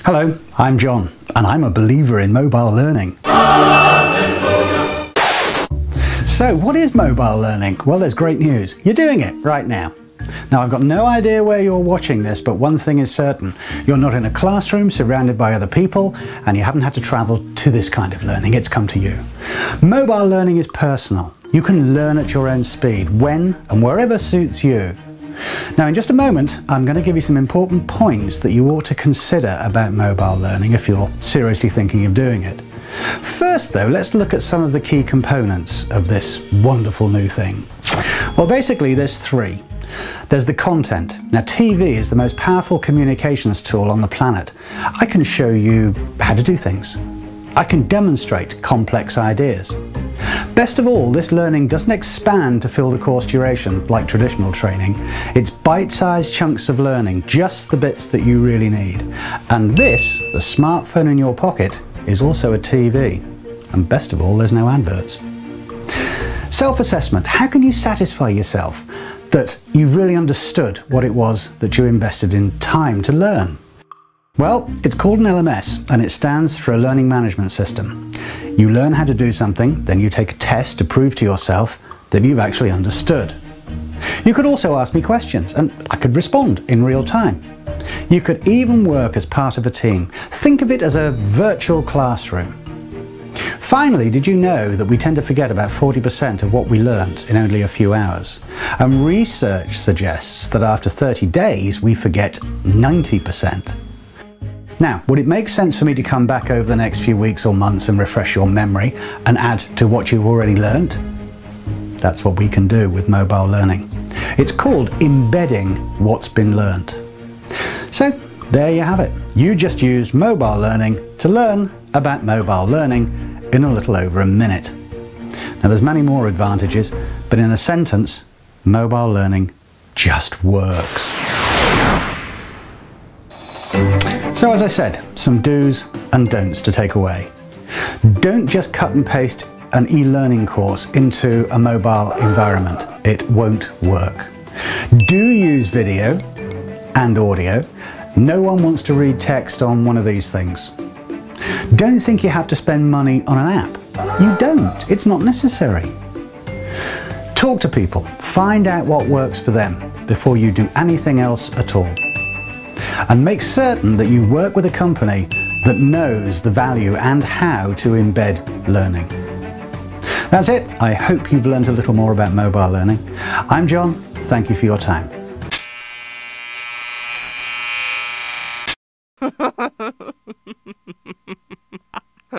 Hello, I'm John, and I'm a believer in mobile learning. So, what is mobile learning? Well, there's great news. You're doing it right now. Now, I've got no idea where you're watching this, but one thing is certain. You're not in a classroom surrounded by other people, and you haven't had to travel to this kind of learning. It's come to you. Mobile learning is personal. You can learn at your own speed, when and wherever suits you. Now, in just a moment, I'm going to give you some important points that you ought to consider about mobile learning if you're seriously thinking of doing it. First, though, let's look at some of the key components of this wonderful new thing. Well, basically, there's three. There's the content. Now, TV is the most powerful communications tool on the planet. I can show you how to do things. I can demonstrate complex ideas. Best of all, this learning doesn't expand to fill the course duration like traditional training. It's bite-sized chunks of learning, just the bits that you really need. And this, the smartphone in your pocket, is also a TV. And best of all, there's no adverts. Self-assessment. How can you satisfy yourself that you've really understood what it was that you invested in time to learn? Well, it's called an LMS, and it stands for a learning management system. You learn how to do something, then you take a test to prove to yourself that you've actually understood. You could also ask me questions, and I could respond in real time. You could even work as part of a team. Think of it as a virtual classroom. Finally, did you know that we tend to forget about 40% of what we learnt in only a few hours? And research suggests that after 30 days, we forget 90%. Now, would it make sense for me to come back over the next few weeks or months and refresh your memory and add to what you've already learnt? That's what we can do with mobile learning. It's called embedding what's been learnt. So, there you have it. You just used mobile learning to learn about mobile learning in a little over a minute. Now, there's many more advantages, but in a sentence, mobile learning just works. So, as I said, some do's and don'ts to take away. Don't just cut and paste an e-learning course into a mobile environment. It won't work. Do use video and audio. No one wants to read text on one of these things. Don't think you have to spend money on an app. You don't. It's not necessary. Talk to people. Find out what works for them before you do anything else at all. And make certain that you work with a company that knows the value and how to embed learning. That's it. I hope you've learned a little more about mobile learning. I'm John. Thank you for your time.